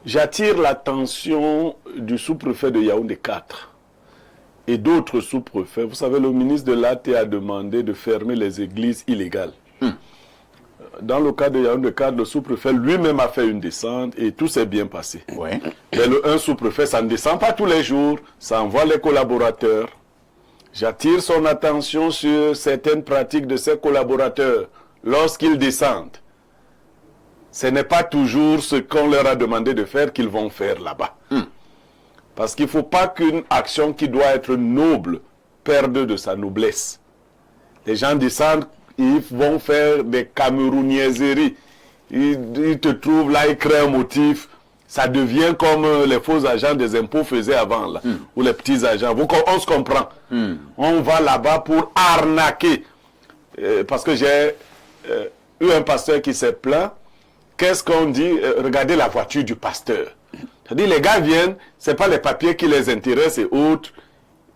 J'attire l'attention du sous-préfet de Yaoundé 4 et d'autres sous-préfets. Vous savez, le ministre de l'AT a demandé de fermer les églises illégales. Dans le cas de Yaoundé 4, le sous-préfet lui-même a fait une descente et tout s'est bien passé. Ouais. Mais un sous-préfet, ça ne descend pas tous les jours, ça envoie les collaborateurs. J'attire son attention sur certaines pratiques de ses collaborateurs lorsqu'ils descendent. Ce n'est pas toujours ce qu'on leur a demandé de faire qu'ils vont faire là-bas. Parce qu'il ne faut pas qu'une action qui doit être noble perde de sa noblesse. Les gens descendent, ils vont faire des camerouniaiseries. Ils te trouvent là, ils créent un motif. Ça devient comme les faux agents des impôts faisaient avant, là, ou les petits agents. On se comprend. On va là-bas pour arnaquer. Parce que j'ai eu un pasteur qui s'est plaint. Qu'est-ce qu'on dit? Regardez la voiture du pasteur. C'est-à-dire, les gars viennent, ce n'est pas les papiers qui les intéressent et autres,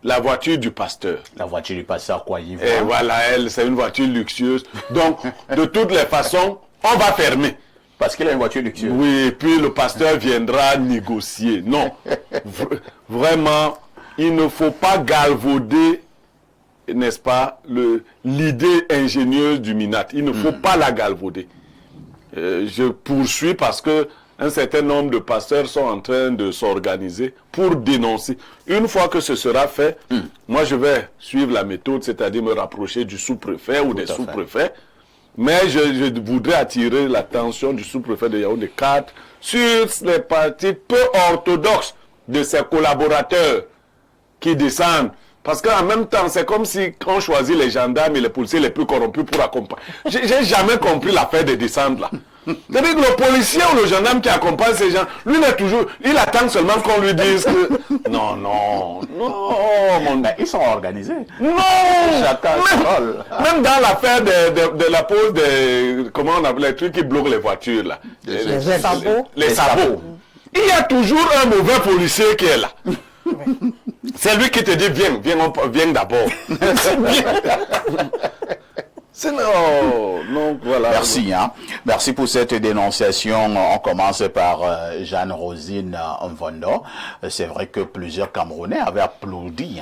la voiture du pasteur. La voiture du pasteur, quoi, y et voilà, elle, c'est une voiture luxueuse. Donc, de toutes les façons, on va fermer. Parce qu'il a une voiture luxueuse. Oui, et puis le pasteur viendra négocier. Non, vraiment, il ne faut pas galvauder, n'est-ce pas, l'idée ingénieuse du Minat. Il ne faut pas la galvauder. Je poursuis parce que un certain nombre de pasteurs sont en train de s'organiser pour dénoncer. Une fois que ce sera fait, moi je vais suivre la méthode, c'est-à-dire me rapprocher du sous-préfet ou des sous-préfets. Mais je voudrais attirer l'attention du sous-préfet de Yaoundé 4 sur les parties peu orthodoxes de ses collaborateurs qui descendent. Parce qu'en même temps, c'est comme si on choisit les gendarmes et les policiers les plus corrompus pour accompagner. J'ai jamais compris l'affaire des descentes là. C'est-à-dire que le policier ou le gendarme qui accompagne ces gens, lui, il attend seulement qu'on lui dise que... Non, ils sont organisés. Non. Même dans l'affaire de la pose des... Comment on appelle les trucs qui bloquent les voitures là. Les sabots. Les sabots. Il y a toujours un mauvais policier qui est là. C'est lui qui te dit viens d'abord. Non, voilà. Merci, hein. Merci pour cette dénonciation. On commence par Jeanne-Rosine Mvondo. C'est vrai que plusieurs Camerounais avaient applaudi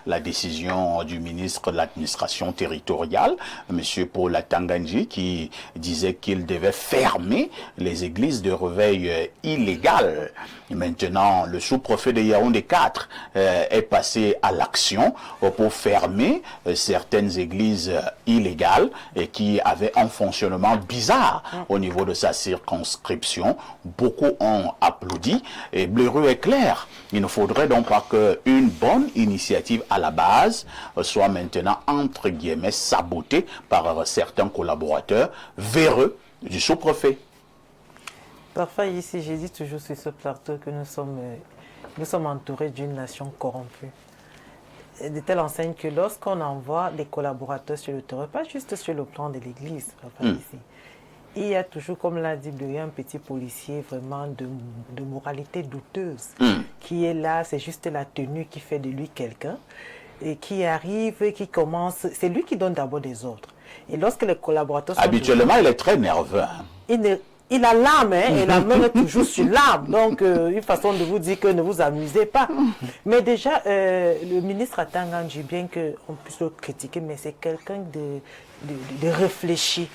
la décision du ministre de l'administration territoriale, M. Paul Atangandji, qui disait qu'il devait fermer les églises de réveil illégales. Et maintenant, le sous-préfet de Yaoundé 4 est passé à l'action pour fermer certaines églises illégales et qui avaient un fonctionnement bizarre au niveau de sa circonscription. Beaucoup ont applaudi et Blaireau est clair. Il ne faudrait donc pas qu'une bonne initiative à la base soit maintenant, entre guillemets, sabotée par certains collaborateurs véreux du sous-préfet. Parfois ici, j'ai dit toujours sur ce plateau que nous sommes entourés d'une nation corrompue. De telle enseigne que lorsqu'on envoie des collaborateurs sur le terrain, pas juste sur le plan de l'Église, ici, il y a toujours, comme l'a dit Bleu, un petit policier vraiment de moralité douteuse qui est là, c'est juste la tenue qui fait de lui quelqu'un et qui arrive, qui commence, c'est lui qui donne d'abord des ordres. Et lorsque les collaborateurs sont habituellement, il est très nerveux. Il a l'âme, et la main est toujours sur l'âme. Donc, une façon de vous dire que ne vous amusez pas. Mais déjà, le ministre Atangandji, bien qu'on puisse le critiquer, mais c'est quelqu'un de réfléchi.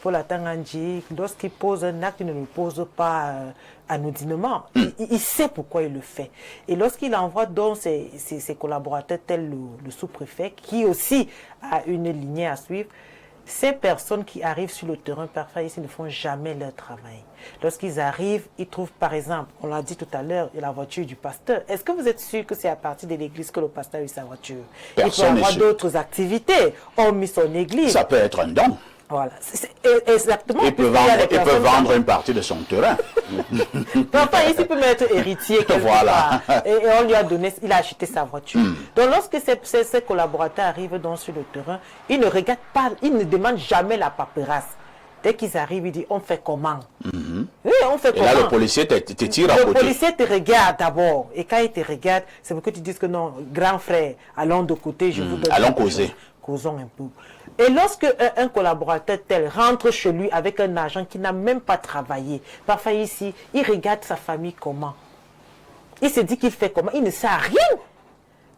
Paul Atangandji, lorsqu'il pose un acte, il ne le pose pas anodinement. Il sait pourquoi il le fait. Et lorsqu'il envoie donc ses collaborateurs, tels le sous-préfet, qui aussi a une lignée à suivre, ces personnes qui arrivent sur le terrain, parfois, ici, ne font jamais leur travail. Lorsqu'ils arrivent, ils trouvent, par exemple, on l'a dit tout à l'heure, la voiture du pasteur. Est-ce que vous êtes sûr que c'est à partir de l'église que le pasteur a eu sa voiture? Personne il peut avoir d'autres activités, hormis son église. Ça peut être un don. Voilà, exactement. Il peut vendre une partie de son terrain. Parfois, ici, il peut mettre héritier quelque voilà. part. Et on lui a donné, il a acheté sa voiture. Donc, lorsque ces collaborateurs arrivent donc sur le terrain, ils ne regardent pas, ils ne demandent jamais la paperasse. Dès qu'ils arrivent, ils disent, on fait comment? Oui, on fait comment? Et là, le policier te tire à côté. Le policier te regarde d'abord. Et quand il te regarde, c'est pour que tu dises que non, grand frère, allons de côté, je vous donne. Allons causer. causons un peu. Et lorsque un collaborateur tel rentre chez lui avec un agent qui n'a même pas travaillé, parfois ici, il regarde sa famille comment? Il se dit qu'il fait comment? Il ne sait rien.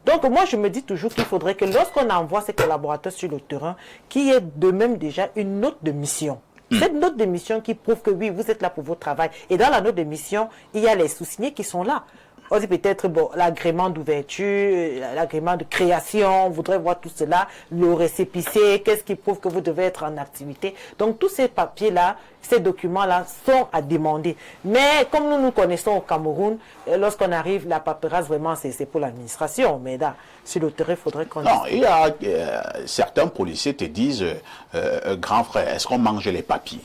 Donc moi, je me dis toujours qu'il faudrait que lorsqu'on envoie ces collaborateurs sur le terrain, qu'il y ait de même déjà une note de mission. Cette note de mission qui prouve que oui, vous êtes là pour votre travail. Et dans la note de mission, il y a les sous-signés qui sont là. On dit peut-être bon, l'agrément d'ouverture, l'agrément de création, on voudrait voir tout cela, le récépissé, qu'est-ce qui prouve que vous devez être en activité. Donc tous ces papiers-là, ces documents-là sont à demander. Mais comme nous nous connaissons au Cameroun, lorsqu'on arrive, la paperasse vraiment c'est pour l'administration. Mais là, sur le terrain, il faudrait qu'on... Non, il y a certains policiers te disent, grand frère, est-ce qu'on mange les papiers?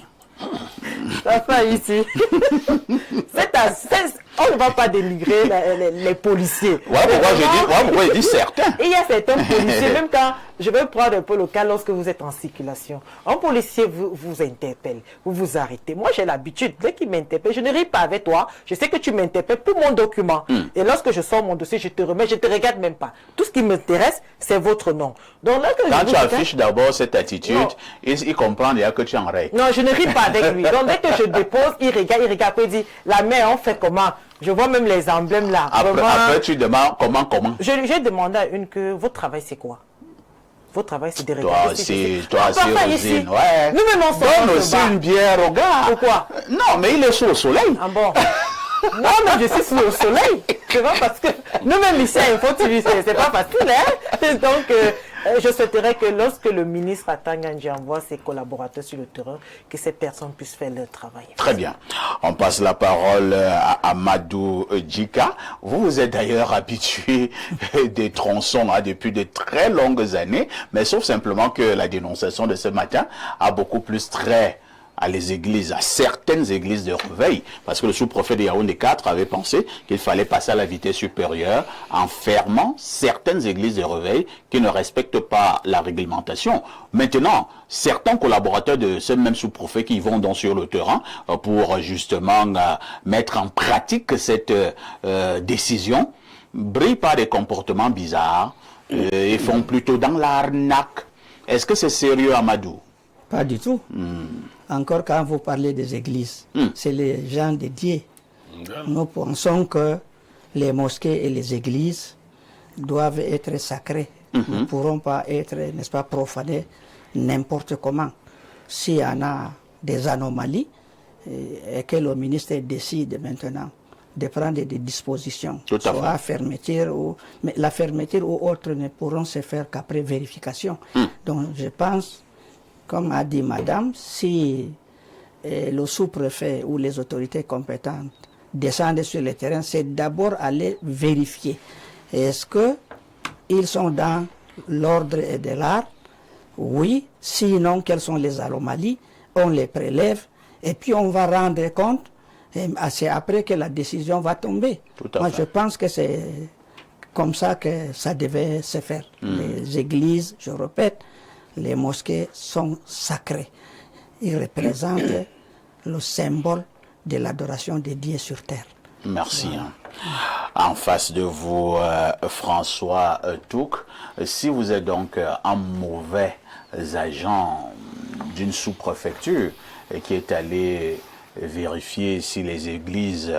Ça fait ici. On ne va pas dénigrer les policiers. Voilà pourquoi je dis certains. Il y a certains policiers, même quand je vais prendre un peu le cas lorsque vous êtes en circulation. Un policier vous interpelle, vous vous arrêtez. Moi, j'ai l'habitude, dès qu'il m'interpelle, je ne ris pas avec toi. Je sais que tu m'interpelles pour mon document. Et lorsque je sors mon dossier, je te remets, je ne te regarde même pas. Tout ce qui m'intéresse, c'est votre nom. Donc, là, quand tu affiches d'abord cette attitude, il comprend déjà que tu es en règle. Non, je ne ris pas avec lui. Donc, dès que je dépose, il regarde, il dit, la mère, on fait comment? Je vois même les emblèmes là. Après tu demandes comment? J'ai demandé à une que votre travail c'est quoi? Votre travail c'est de regarder. Toi, c'est Rosine. Ouais. Nous-mêmes on donne aussi une bière au gars. Pourquoi? Non, mais il est sous le soleil. Ah bon? Non, mais je suis sous le soleil. C'est pas parce que nous-mêmes ici à Info TV, c'est pas facile, hein? Donc, je souhaiterais que lorsque le ministre Atangandji envoie ses collaborateurs sur le terrain, que ces personnes puissent faire leur travail. Très bien. On passe la parole à Amadou Djika. Vous êtes d'ailleurs habitué des tronçons depuis de très longues années, mais sauf simplement que la dénonciation de ce matin a beaucoup plus trait à les églises, à certaines églises de réveil, parce que le sous-préfet de Yaoundé 4 avait pensé qu'il fallait passer à la vitesse supérieure en fermant certaines églises de réveil qui ne respectent pas la réglementation. Maintenant, certains collaborateurs de ce même sous-préfet qui vont donc sur le terrain pour justement mettre en pratique cette décision brillent par des comportements bizarres et font plutôt dans l'arnaque. Est-ce que c'est sérieux, Amadou? Pas du tout. Encore quand vous parlez des églises, c'est les gens dédiés. Nous pensons que les mosquées et les églises doivent être sacrées. Nous ne pourrons pas être, n'est-ce pas, profanés n'importe comment. S'il y en a des anomalies et que le ministère décide maintenant de prendre des dispositions, soit fermeture ou... Mais la fermeture ou autre ne pourront se faire qu'après vérification. Donc je pense, comme a dit madame, si le sous-préfet ou les autorités compétentes descendent sur le terrain, c'est d'abord aller vérifier. Est-ce qu'ils sont dans l'ordre et de l'art? Oui. Sinon, quelles sont les anomalies? On les prélève et puis on va rendre compte. C'est après que la décision va tomber. Moi, je pense que c'est comme ça que ça devait se faire. Les églises, je répète, les mosquées sont sacrées. Ils représentent le symbole de l'adoration de Dieu sur terre. Merci. En face de vous, François Touk, si vous êtes donc un mauvais agent d'une sous-préfecture et qui est allé vérifier si les églises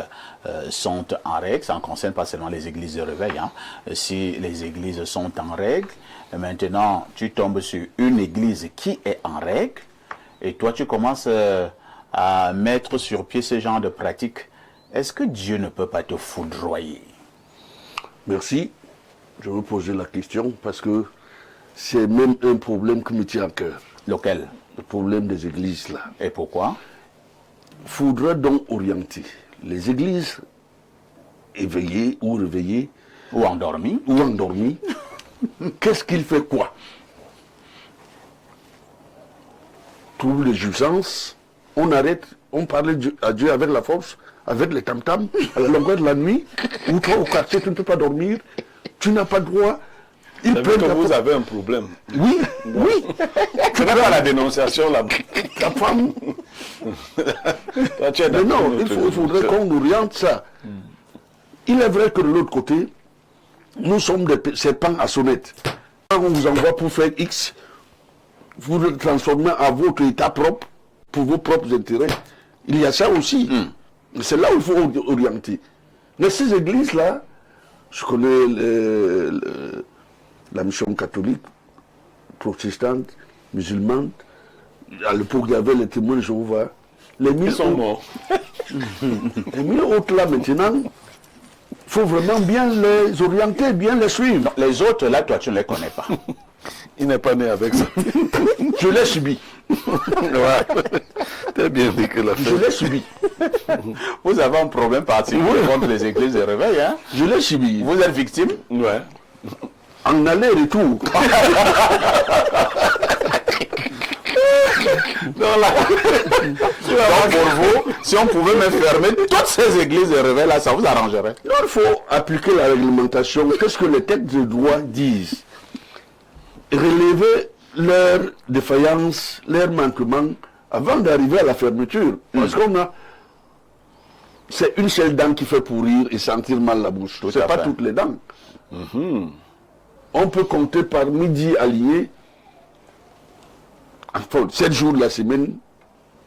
sont en règle, ça ne concerne pas seulement les églises de réveil, si les églises sont en règle, et maintenant tu tombes sur une église qui est en règle, et toi tu commences à mettre sur pied ce genre de pratique. Est-ce que Dieu ne peut pas te foudroyer? Merci. Je vais poser la question parce que c'est même un problème qui me tient à cœur. Lequel? Le problème des églises là. Et pourquoi? Il faudrait donc orienter les églises éveillées ou réveillées ou endormies. Qu'est-ce qu'il fait quoi? Trouve les jouissances, on arrête, on parle à Dieu avec la force, avec les tam-tams, à la longueur de la nuit, ou toi au quartier tu ne peux pas dormir, tu n'as pas droit. Vous avez un problème. Oui, oui. Tu n'as pas la dénonciation là. Ta femme. Mais non, il faudrait qu'on oriente ça. Il est vrai que de l'autre côté, nous sommes des serpents à sonnette. quand on vous envoie pour faire X, vous le transformez à votre état propre, pour vos propres intérêts. Il y a ça aussi. C'est là où il faut orienter. Mais ces églises-là, je connais la mission catholique, protestante, musulmane. À l'époque, il y avait les témoins de Jéhovah. Les 1000 sont morts. Les 1000 autres là maintenant, il faut vraiment bien les orienter, bien les suivre. Non, les autres là, toi tu ne les connais pas. Il n'est pas né avec ça. Je l'ai subi. Ouais. T'as bien dit que la Je l'ai subi. Vous avez un problème particulier contre les églises de réveil, hein? Je l'ai subi. Vous êtes victime? Ouais. En aller-retour. Donc pour vous, si on pouvait me fermer toutes ces églises de réveil là, ça vous arrangerait? Alors, il faut appliquer la réglementation. Qu'est-ce que les textes de droit disent? Relever leurs défaillances, leurs manquements avant d'arriver à la fermeture. Parce qu'on a... C'est une seule dent qui fait pourrir et sentir mal la bouche. Ce n'est pas toutes les dents. On peut compter par midi alliés. Enfin, 7 jours de la semaine,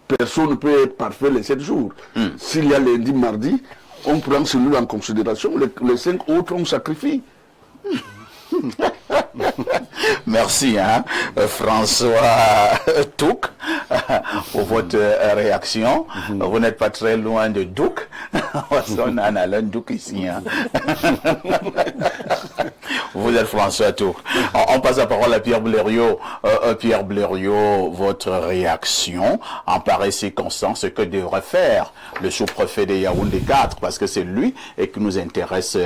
personne ne peut être parfait les 7 jours. S'il y a lundi, mardi, on prend celui en considération. Les 5 autres, on sacrifie. Merci, hein, François Touk, pour votre réaction. Vous n'êtes pas très loin de Douk. On a un Alain Douk ici. Hein. Vous êtes François Touk. On passe la parole à Pierre Blériot. Pierre Blériot, votre réaction en pareille circonstance, ce que devrait faire le sous-préfet de Yaoundé 4, parce que c'est lui et qui nous intéresse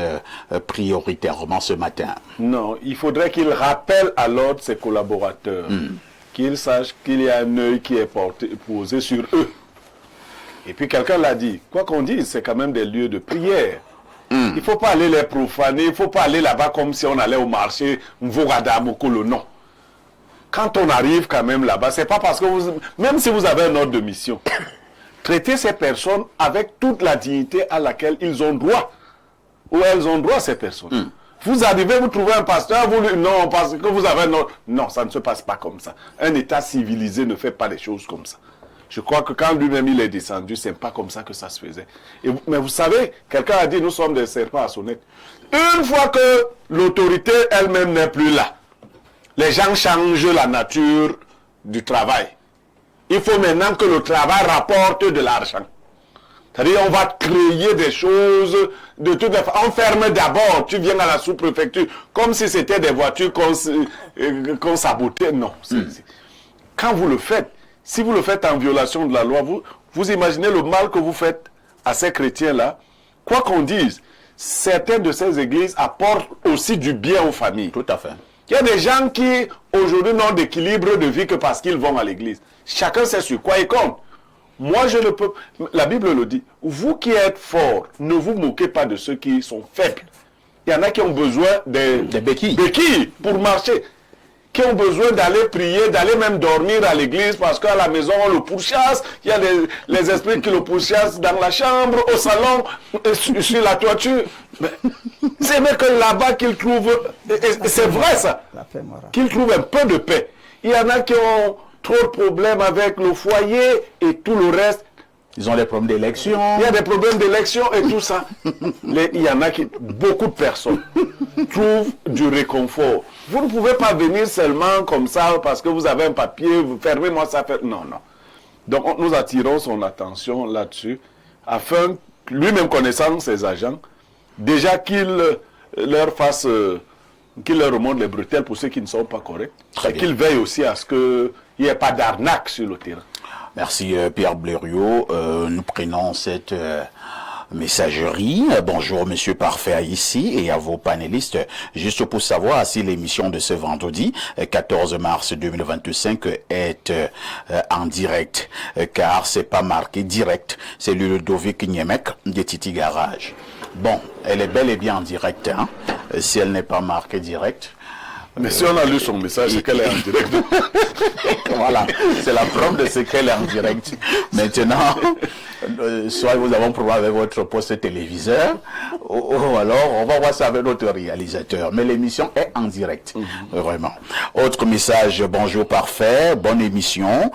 prioritairement ce matin. Non, il faudrait qu'il rappelle à l'ordre ses collaborateurs, qu'ils sachent qu'il y a un œil qui est posé sur eux. Et puis quelqu'un l'a dit, quoi qu'on dise, c'est quand même des lieux de prière. Il ne faut pas aller les profaner, il ne faut pas aller là-bas comme si on allait au marché, non. Quand on arrive quand même là-bas, c'est pas parce que même si vous avez un ordre de mission, traitez ces personnes avec toute la dignité à laquelle ils ont droit, ou elles ont droit, ces personnes. Vous arrivez, vous trouvez un pasteur, vous lui non, parce que vous avez un ordre. Non, ça ne se passe pas comme ça. Un État civilisé ne fait pas les choses comme ça. Je crois que quand lui-même il est descendu, c'est pas comme ça que ça se faisait. Mais vous savez, quelqu'un a dit, nous sommes des serpents à sonnette. Une fois que l'autorité elle-même n'est plus là, les gens changent la nature du travail. Il faut maintenant que le travail rapporte de l'argent. C'est-à-dire, on va créer des choses de toutes les façons. On ferme d'abord, tu viens à la sous-préfecture, comme si c'était des voitures qu'on sabotait. Non. Quand vous le faites, si vous le faites en violation de la loi, vous imaginez le mal que vous faites à ces chrétiens-là. Quoi qu'on dise, certaines de ces églises apportent aussi du bien aux familles. Tout à fait. Il y a des gens qui, aujourd'hui, n'ont d'équilibre de vie que parce qu'ils vont à l'église. Chacun sait sur quoi il compte. Moi, je ne peux... La Bible le dit. Vous qui êtes forts, ne vous moquez pas de ceux qui sont faibles. Il y en a qui ont besoin des béquilles pour marcher. Qui ont besoin d'aller prier, d'aller même dormir à l'église parce qu'à la maison, on le pourchasse. Il y a les esprits qui le pourchassent dans la chambre, au salon, sur la toiture. C'est vrai que là-bas qu'ils trouvent... C'est vrai ça. Qu'ils trouvent un peu de paix. Il y en a qui ont... trop de problèmes avec le foyer et tout le reste. Ils ont des problèmes d'élection. Il y a des problèmes d'élection et tout ça. Il y en a qui, beaucoup de personnes trouvent du réconfort. Vous ne pouvez pas venir seulement comme ça parce que vous avez un papier, vous fermez-moi ça. Non, non. Donc nous attirons son attention là-dessus afin, lui-même connaissant ses agents, déjà qu'il leur fasse... qu'il leur remonte les bretelles pour ceux qui ne sont pas corrects. Et qu'il veille aussi à ce qu'il n'y ait pas d'arnaque sur le terrain. Merci Pierre Blériot. Nous prenons cette messagerie. Bonjour Monsieur Parfait ici et à vos panélistes. Juste pour savoir si l'émission de ce vendredi 14 mars 2025 est en direct. Car c'est pas marqué direct. C'est le Ludovic Niemek de Titi Garage. Bon, elle est bel et bien en direct. Hein? Si elle n'est pas marquée direct. Mais si on a lu son message, c'est qu'elle est en direct. Voilà, c'est la preuve de ce qu'elle est en direct. Maintenant, soit nous avons un problème avec votre poste téléviseur, ou alors on va voir ça avec notre réalisateur. Mais l'émission est en direct, vraiment. Autre message, bonjour parfait, bonne émission.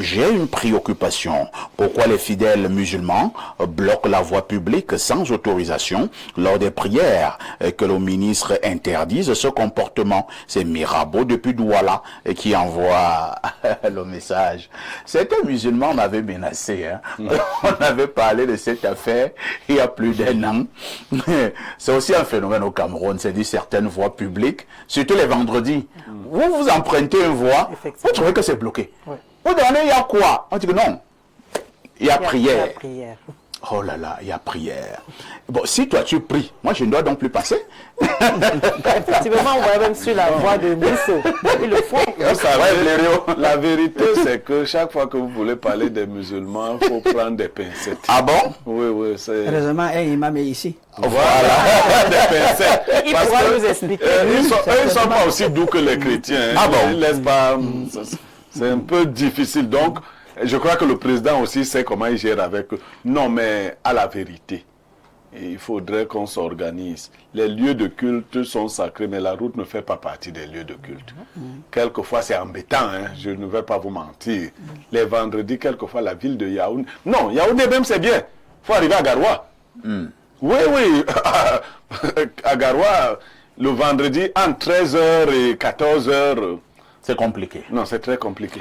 J'ai une préoccupation. Pourquoi les fidèles musulmans bloquent la voie publique sans autorisation lors des prières et que le ministre interdise ce comportement? C'est Mirabeau depuis Douala qui envoie le message. Certains musulmans m'avaient menacé. On avait parlé de cette affaire il y a plus d'1 an. C'est aussi un phénomène au Cameroun. C'est dit certaines voies publiques, surtout les vendredis. Vous empruntez une voie, vous trouvez que c'est bloqué. Oui. Vous donnez, il y a quoi? On dit que non. Il y a prière. Il y a prière. Oh là là, il y a prière. Bon, si toi tu pries, moi je ne dois donc plus passer. Effectivement, on voit même sur la voie de Mousso. Ils le font. La vérité, c'est que chaque fois que vous voulez parler des musulmans, il faut prendre des pincettes. Ah bon? Oui, oui, c'est... Heureusement, un imam est ici. Voilà, des pincettes. Il Parce pourra que, nous expliquer. Eux ne sont pas aussi doux que les chrétiens. Ah bon? Ils laissent pas... C'est un peu difficile. Donc, je crois que le président aussi sait comment il gère avec eux. Non, mais à la vérité, il faudrait qu'on s'organise. Les lieux de culte sont sacrés, mais la route ne fait pas partie des lieux de culte. Quelquefois, c'est embêtant, hein, je ne vais pas vous mentir. Les vendredis, quelquefois, la ville de Yaoundé... Non, Yaoundé même, c'est bien. Il faut arriver à Garoua. Oui, oui. À Garoua, le vendredi, entre 13h et 14h... C'est compliqué. Non, c'est très compliqué.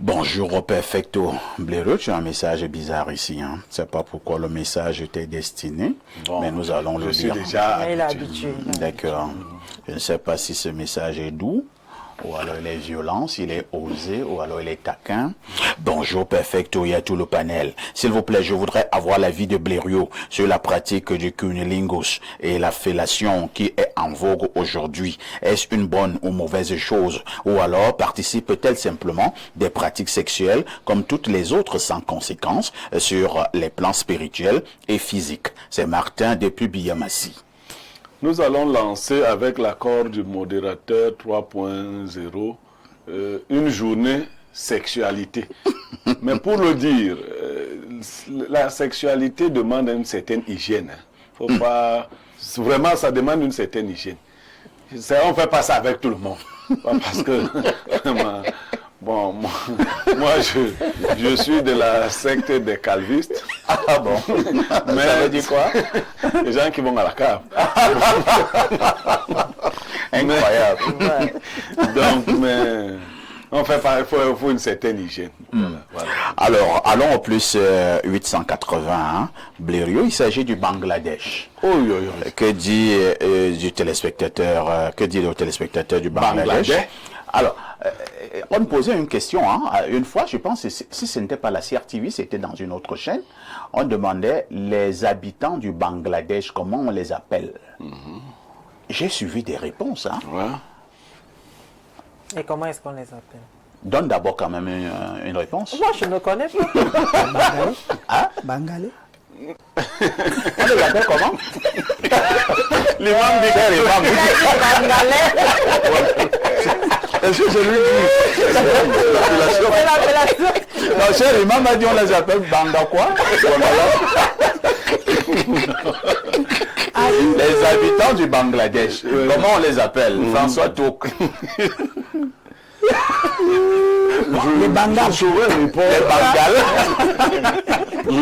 Bonjour, Perfecto. Bléreux, tu as un message bizarre ici. Hein. Je ne sais pas pourquoi le message était destiné, bon, mais nous allons le je lire. suis déjà habitué. D'accord. Je ne sais pas si ce message est doux, ou alors il est violent, s'il est osé, ou alors il est taquin. Bonjour, Perfecto, et à tout le panel. S'il vous plaît, je voudrais avoir l'avis de Blériot sur la pratique du cunnilingus et la fellation qui est en vogue aujourd'hui. Est-ce une bonne ou mauvaise chose? Ou alors participe-t-elle simplement des pratiques sexuelles comme toutes les autres sans conséquence sur les plans spirituels et physiques? C'est Martin depuis Biyamassi. Nous allons lancer avec l'accord du modérateur 3.0 une journée sexualité. Mais pour le dire, la sexualité demande une certaine hygiène. Faut pas, vraiment, ça demande une certaine hygiène. On ne fait pas ça avec tout le monde. Parce que, bon, moi je suis de la secte des calvistes. Ah bon? Mais ça veut dire quoi? Les gens qui vont à la cave. Incroyable. Donc, mais on fait pas, il faut une certaine hygiène. Voilà. Alors, allons au plus 880. Hein. Blériot, il s'agit du Bangladesh. Oh, oui, oui. Que dit du téléspectateur, que dit le téléspectateur du Bangladesh? Alors, on me posait une question, hein. Une fois, je pense, si ce n'était pas la CRTV, c'était dans une autre chaîne, on demandait les habitants du Bangladesh, comment on les appelle. J'ai suivi des réponses. Hein. Ouais. Et comment est-ce qu'on les appelle? Donne d'abord quand même une réponse. Moi, je ne connais pas. Bangalais. Hein? Bangalais. On les appelle comment? L'imam dit que Est-ce que je lui dis? C'est l'appellation. Non, cher imam a dit on les appelle Banga quoi? Les habitants du Bangladesh, comment on les appelle? François Touk. Les Bangals. Je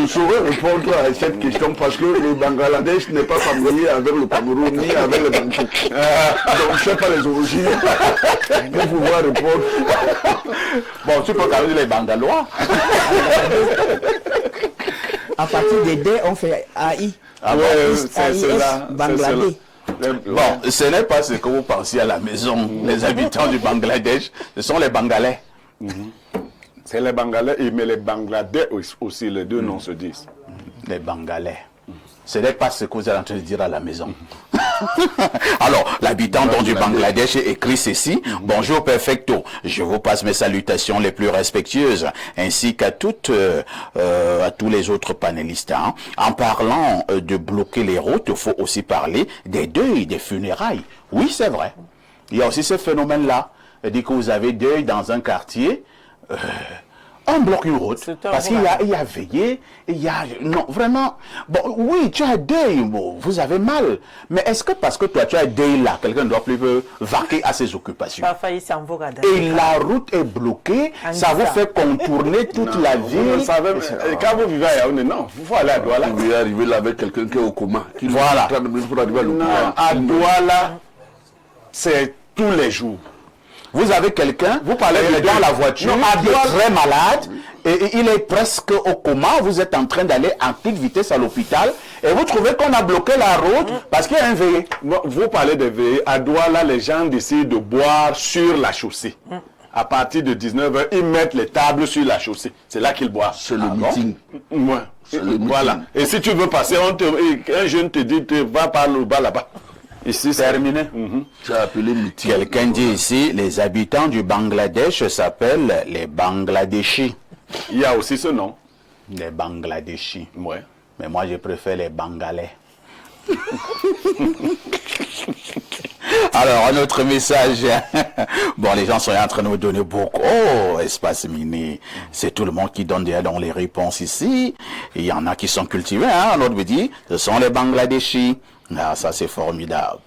saurais répondre à cette question parce que le Bangladesh n'est pas familier avec le Cameroun ni avec le Bantou. Donc je ne sais pas les origines pour pouvoir répondre. Bon, tu peux quand même dire les Bangalois. À partir des D, on fait AI. Ah ouais, c'est cela. Bangladesh. Bon, ce n'est pas ce que vous pensiez à la maison. Les habitants du Bangladesh, ce sont les Bangalais. C'est les Bangalais, mais les Bangladais aussi, les deux noms se disent. Les Bangalais. Ce n'est pas ce que vous êtes en train de dire à la maison. Alors, l'habitant du Bangladesh écrit ceci. Bonjour Perfecto, je vous passe mes salutations les plus respectueuses, ainsi qu'à tous les autres panélistes. Hein. En parlant de bloquer les routes, il faut aussi parler des deuils, des funérailles. Oui, c'est vrai. Il y a aussi ce phénomène-là. Il dit que vous avez deuil dans un quartier. On bloque une route C'est un parce qu'il y a veillé, il y a... Non, vraiment... Bon, oui, tu as deuil, vous avez mal. Mais est-ce que parce que toi, tu as deuil là, quelqu'un ne doit plus vaquer à ses occupations? Et la route est bloquée, ça vous fait contourner toute la ville. Vous savez, quand vous vivez à Yaoundé, non, il faut aller à Douala. Vous pouvez arriver là avec quelqu'un qui est au coma. Voilà. 30 minutes pour arriver à l'hôpital. Non, à Douala, c'est tous les jours. Vous avez quelqu'un, Vous parlez de dans la voiture, Non, à qui est Douala. très malade, et il est presque au coma, vous êtes en train d'aller en petite vitesse à l'hôpital, et vous trouvez qu'on a bloqué la route parce qu'il y a un veillé. Bon, vous parlez de veillée. À Douala, les gens décident de boire sur la chaussée. À partir de 19h, ils mettent les tables sur la chaussée. C'est là qu'ils boivent. C'est le meeting. Ouais. Voilà. Et si tu veux passer, un jeune te dit, va par le bas là-bas. Ici, c'est terminé. Tu as appelé meeting. Quelqu'un dit ici, les habitants du Bangladesh s'appellent les Bangladeshis. Il y a aussi ce nom. Les Bangladeshis. Ouais. Mais moi, je préfère les Bangalais. Alors, un autre message. Bon, les gens sont en train de nous donner beaucoup. Oh, espace mini. C'est tout le monde qui donne dans les réponses ici. Il y en a qui sont cultivés. Hein? L'autre me dit, ce sont les Bangladeshis. Ah, ça, c'est formidable.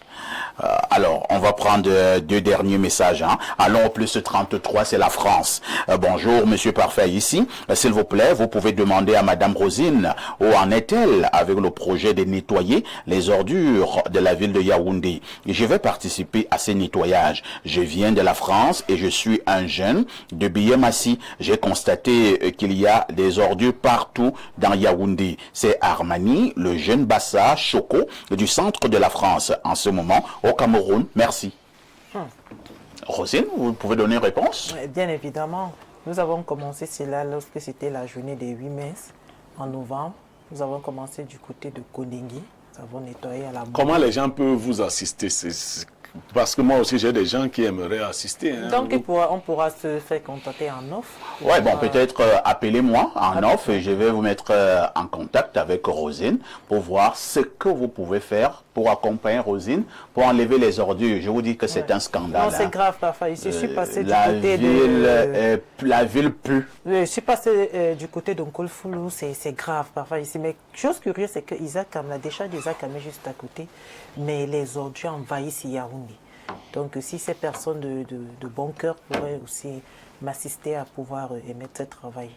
Alors, on va prendre deux derniers messages. Hein. Allons au plus 33, c'est la France. Bonjour, Monsieur Parfait, ici. S'il vous plaît, vous pouvez demander à Madame Rosine où en est-elle avec le projet de nettoyer les ordures de la ville de Yaoundé. Je vais participer à ces nettoyages. Je viens de la France et je suis un jeune de Biémassi. J'ai constaté qu'il y a des ordures partout dans Yaoundé. C'est Armani, le jeune Bassa Choco du centre de la France en ce moment au Cameroun. Merci. Rosine, vous pouvez donner une réponse? Bien évidemment. Nous avons commencé cela lorsque c'était la journée des 8 mai en novembre. Nous avons commencé du côté de Koningui. Nous avons nettoyé à la boue. Comment les gens peuvent vous assister? Parce que moi aussi, j'ai des gens qui aimeraient assister. Hein. Donc, on pourra se faire contacter en offre. Ouais, bon, peut-être appelez-moi en offre et je vais vous mettre en contact avec Rosine pour voir ce que vous pouvez faire pour accompagner Rosine, pour enlever les ordures. Je vous dis que c'est un scandale. Non, c'est grave, parfois. Je suis passé du la côté ville, la ville pue. Je suis passé du côté de Nkolfoulou, c'est grave parfois ici. Mais chose curieuse, c'est que la décharge d'Isaac est juste à côté, mais les ordures envahissent Yaoundé. Donc, si ces personnes de bon cœur pourraient aussi m'assister à pouvoir émettre ce travail.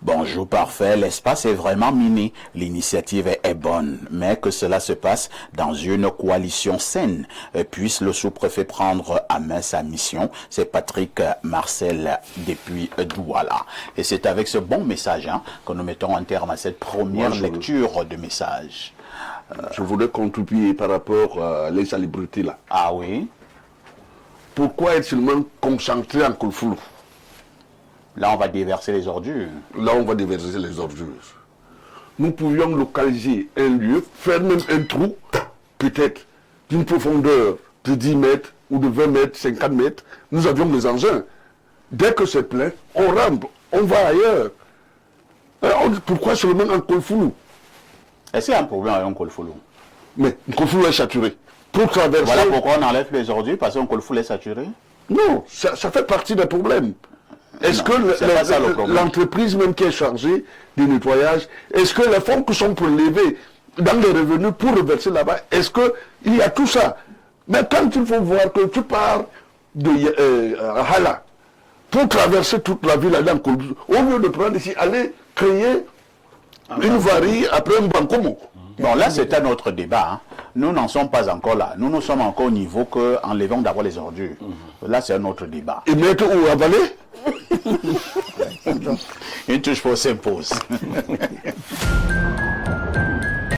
Bonjour, parfait. L'espace est vraiment miné. L'initiative est bonne, mais que cela se passe dans une coalition saine. Puisse le sous-préfet prendre à main sa mission. C'est Patrick Marcel depuis Douala. Et c'est avec ce bon message que nous mettons un terme à cette première lecture de message. Je voudrais contribuer par rapport à l'insalubrité là. Ah oui? Pourquoi être seulement concentré en Kolfoulou? Là, on va déverser les ordures. Là, on va déverser les ordures. Nous pouvions localiser un lieu, faire même un trou, peut-être d'une profondeur de 10 mètres ou de 20 mètres, 50 mètres. Nous avions des engins. Dès que c'est plein, on rampe, on va ailleurs. Alors, pourquoi seulement en Kolfoulou? Est-ce qu'il y a un problème avec un Kolfoulou? Mais Kolfoulou est saturé. Pour traverser... Voilà pourquoi on enlève les ordures, parce qu'un Kolfoulou est saturé? Non, ça fait partie des problèmes. Est-ce que l'entreprise même qui est chargée du nettoyage, est-ce que les fonds qui sont prélevés dans les revenus pour reverser là-bas, est-ce qu'il y a tout ça? Mais quand il faut voir que tu pars de Hala pour traverser toute la ville, au lieu de prendre ici, aller créer une varie après un bancomo. Bon, là, c'est un autre débat. Nous n'en sommes pas encore là. Nous sommes encore au niveau qu'enlevons d'abord les ordures. Là, c'est un autre débat. Et mettre où avaler? Une touche pour s'impose.